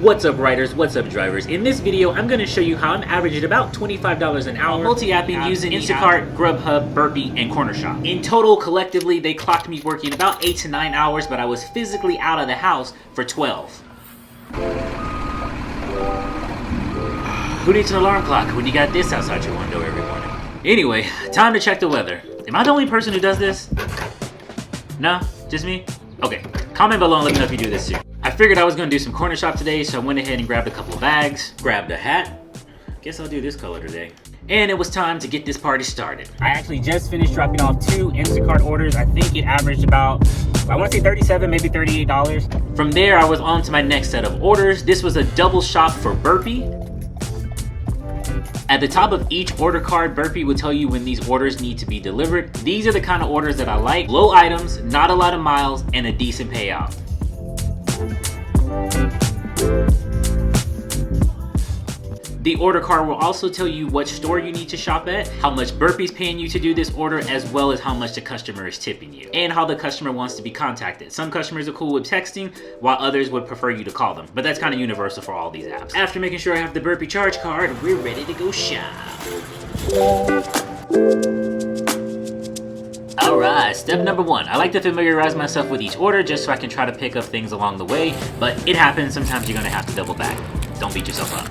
What's up riders, what's up drivers? In this video, I'm going to show you how I'm averaging about $25 an hour multi-apping using Instacart, GrubHub, BURPY, and Cornershop. In total, collectively, they clocked me working about 8 to 9 hours, but I was physically out of the house for 12. Who needs an alarm clock when you got this outside your window every morning? Anyway, time to check the weather. Am I the only person who does this? No? Just me? Okay, comment below and let me know if you do this too. I figured I was going to do some Cornershop today, so I went ahead and grabbed a couple of bags, grabbed a hat. Guess I'll do this color today. And it was time to get this party started. I actually just finished dropping off 2 Instacart orders. I think it averaged about, I want to say $37, maybe $38. From there, I was on to my next set of orders. This was a double shop for BURPY. At the top of each order card, BURPY will tell you when these orders need to be delivered. These are the kind of orders that I like. Low items, not a lot of miles, and a decent payout. The order card will also tell you what store you need to shop at, how much BURPY's paying you to do this order, as well as how much the customer is tipping you, and how the customer wants to be contacted. Some customers are cool with texting, while others would prefer you to call them, but that's kind of universal for all these apps. After making sure I have the BURPY charge card, we're ready to go shop. Alright, step number 1. I like to familiarize myself with each order just so I can try to pick up things along the way, but it happens, sometimes you're gonna have to double back. Don't beat yourself up.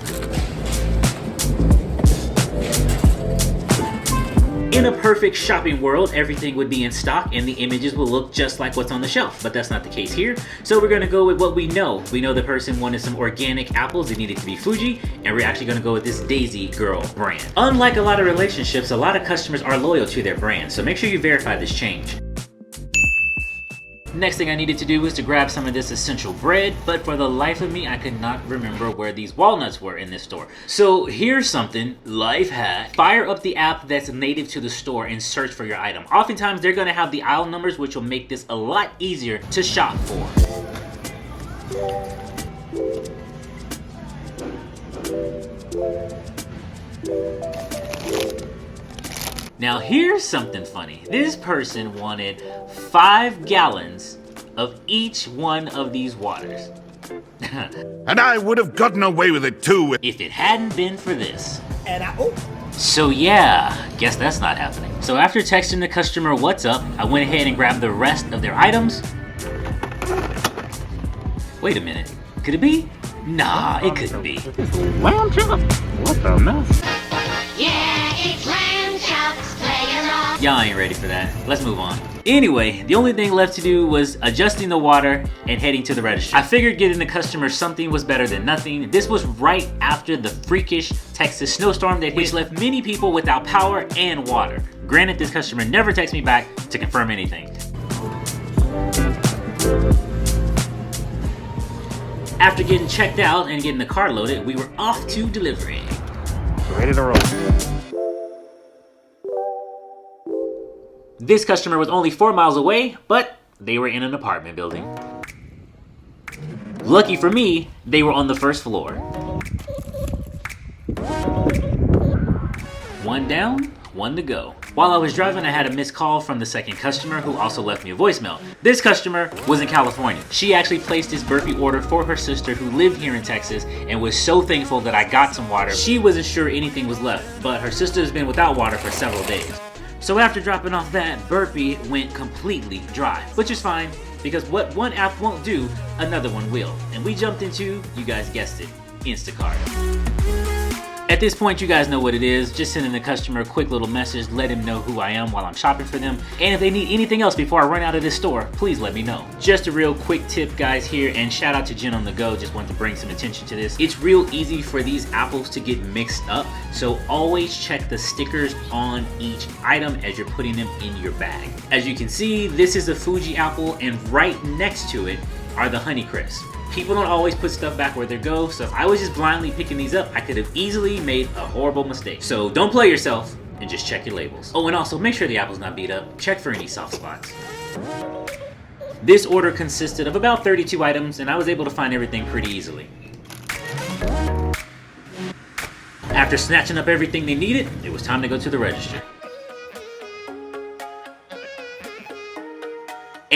In a perfect shopping world, everything would be in stock and the images will look just like what's on the shelf, but that's not the case here. So we're gonna go with what we know. We know the person wanted some organic apples, it needed to be Fuji, and we're actually gonna go with this Daisy Girl brand. Unlike a lot of relationships, a lot of customers are loyal to their brand, so make sure you verify this change. Next thing I needed to do was to grab some of this essential bread, but for the life of me, I could not remember where these walnuts were in this store. So here's something, life hack. Fire up the app that's native to the store and search for your item. Oftentimes, they're gonna have the aisle numbers, which will make this a lot easier to shop for. Now here's something funny. This person wanted 5 gallons of each one of these waters. And I would have gotten away with it too. If it hadn't been for this. So yeah, guess that's not happening. So after texting the customer what's up, I went ahead and grabbed the rest of their items. Wait a minute, could it be? Nah, it couldn't be. Lamb chop? What the mess? Yeah, it's lamb chops, play along. Y'all ain't ready for that. Let's move on. Anyway, the only thing left to do was adjusting the water and heading to the register. I figured getting the customer something was better than nothing. This was right after the freakish Texas snowstorm that hit, which left many people without power and water. Granted, this customer never texted me back to confirm anything. After getting checked out and getting the car loaded, we were off to delivery. Ready to roll. This customer was only 4 miles away, but they were in an apartment building. Lucky for me, they were on the first floor. One down, one to go. While I was driving, I had a missed call from the second customer who also left me a voicemail. This customer was in California. She actually placed this BURPY order for her sister who lived here in Texas and was so thankful that I got some water. She wasn't sure anything was left, but her sister's been without water for several days. So after dropping off that, BURPY went completely dry, which is fine because what one app won't do, another one will. And we jumped into, you guys guessed it, Instacart. At this point, you guys know what it is. Just sending the customer a quick little message, let him know who I am while I'm shopping for them. And if they need anything else before I run out of this store, please let me know. Just a real quick tip, guys, here, and shout out to Jen on the Go. Just want to bring some attention to this. It's real easy for these apples to get mixed up, so always check the stickers on each item as you're putting them in your bag. As you can see, this is a Fuji apple, and right next to it are the Honeycrisp. People don't always put stuff back where they go, so if I was just blindly picking these up, I could have easily made a horrible mistake. So don't play yourself and just check your labels. Oh, and also make sure the apple's not beat up. Check for any soft spots. This order consisted of about 32 items, and I was able to find everything pretty easily. After snatching up everything they needed, it was time to go to the register.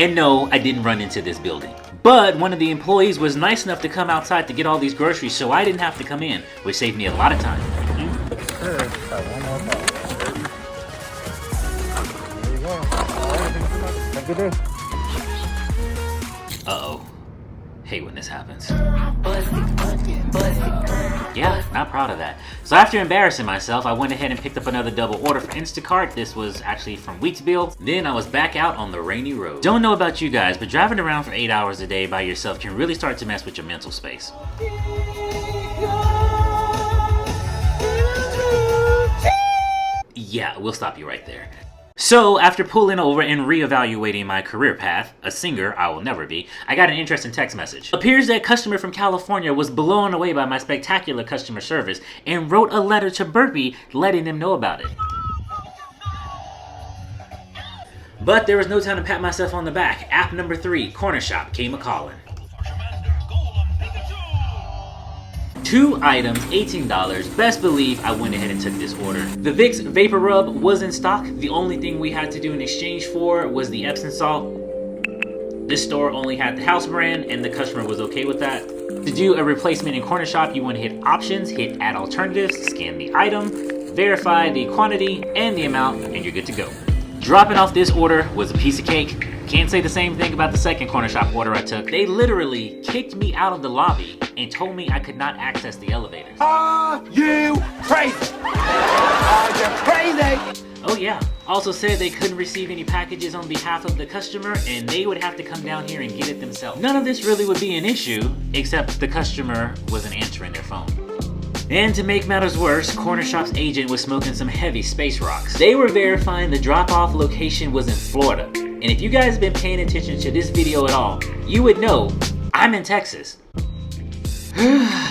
And no, I didn't run into this building. But one of the employees was nice enough to come outside to get all these groceries, so I didn't have to come in, which saved me a lot of time. Uh-oh. Hate when this happens. Yeah, not proud of that. So after embarrassing myself, I went ahead and picked up another double order for Instacart. This was actually from Wheatsville. Then I was back out on the rainy road. Don't know about you guys, but driving around for 8 hours a day by yourself can really start to mess with your mental space. Yeah, we'll stop you right there. So, after pulling over and reevaluating my career path, a singer I will never be, I got an interesting text message. Appears that customer from California was blown away by my spectacular customer service and wrote a letter to BURPY letting them know about it. But there was no time to pat myself on the back. App number 3, Cornershop, came a-calling. 2 items, $18. Best believe I went ahead and took this order. The Vicks Vapor Rub was in stock. The only thing we had to do in exchange for was the Epsom salt. This store only had the house brand and the customer was okay with that. To do a replacement in Cornershop, you want to hit options, hit add alternatives, scan the item, verify the quantity and the amount, and you're good to go. Dropping off this order was a piece of cake. Can't say the same thing about the second Cornershop order I took. They literally kicked me out of the lobby and told me I could not access the elevators. Are you crazy? Are you crazy? Oh yeah. Also said they couldn't receive any packages on behalf of the customer and they would have to come down here and get it themselves. None of this really would be an issue, except the customer wasn't answering their phone. And to make matters worse, Cornershop's agent was smoking some heavy space rocks. They were verifying the drop-off location was in Florida. And if you guys have been paying attention to this video at all, you would know I'm in Texas.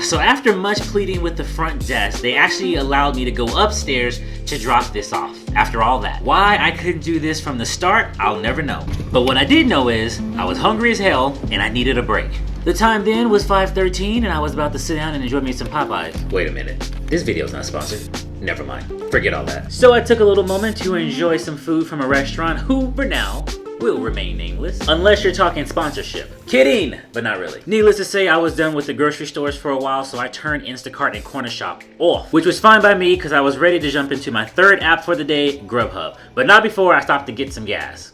So after much pleading with the front desk, they actually allowed me to go upstairs to drop this off. After all that, why I couldn't do this from the start, I'll never know. But what I did know is, I was hungry as hell and I needed a break. The time then was 5:13 and I was about to sit down and enjoy me some Popeyes. Wait a minute, this video's not sponsored. Never mind, forget all that. So I took a little moment to enjoy some food from a restaurant who, for now, will remain nameless. Unless you're talking sponsorship. Kidding, but not really. Needless to say, I was done with the grocery stores for a while, so I turned Instacart and Cornershop off. Which was fine by me, because I was ready to jump into my third app for the day, GrubHub. But not before I stopped to get some gas.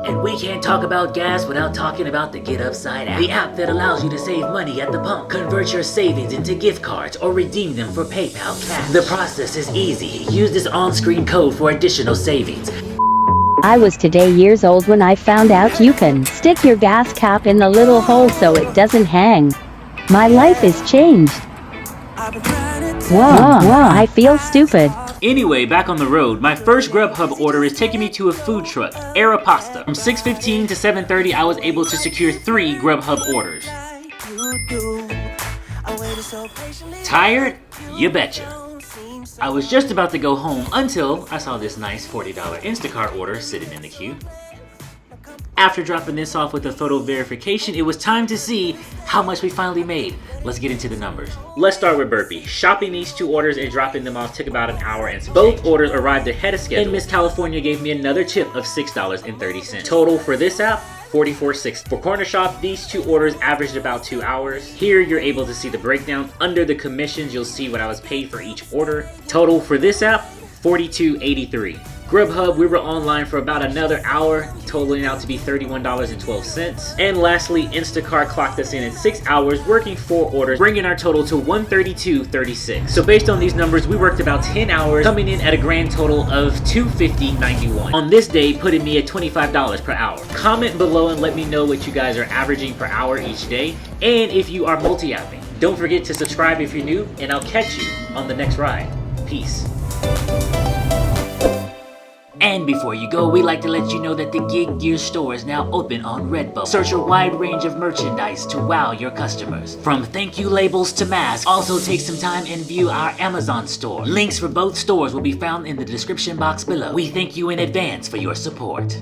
And we can't talk about gas without talking about the Get Upside app. The app that allows you to save money at the pump. Convert your savings into gift cards or redeem them for PayPal cash. The process is easy. Use this on-screen code for additional savings. I was today years old when I found out you can stick your gas cap in the little hole so it doesn't hang. My life is changed. Whoa, I feel stupid. Anyway, back on the road, my first GrubHub order is taking me to a food truck, Era Pasta. From 6:15 to 7:30, I was able to secure 3 GrubHub orders. Tired? You betcha. I was just about to go home until I saw this nice $40 Instacart order sitting in the queue. After dropping this off with a photo verification, it was time to see how much we finally made. Let's get into the numbers. Let's start with BURPY. Shopping these 2 orders and dropping them off took about an hour and some both orders arrived ahead of schedule. And Miss California gave me another tip of $6.30. Total for this app, $44.60. For Cornershop, these 2 orders averaged about 2 hours. Here you're able to see the breakdown. Under the commissions, you'll see what I was paid for each order. Total for this app, $42.83. GrubHub, we were online for about another hour, totaling out to be $31.12. And lastly, Instacart clocked us in at 6 hours, working 4 orders, bringing our total to $132.36. So based on these numbers, we worked about 10 hours, coming in at a grand total of $250.91. On this day, putting me at $25 per hour. Comment below and let me know what you guys are averaging per hour each day, and if you are multi-apping. Don't forget to subscribe if you're new, and I'll catch you on the next ride. Peace. And before you go, we'd like to let you know that the Gig Gear store is now open on Redbubble. Search a wide range of merchandise to wow your customers. From thank you labels to masks. Also take some time and view our Amazon store. Links for both stores will be found in the description box below. We thank you in advance for your support.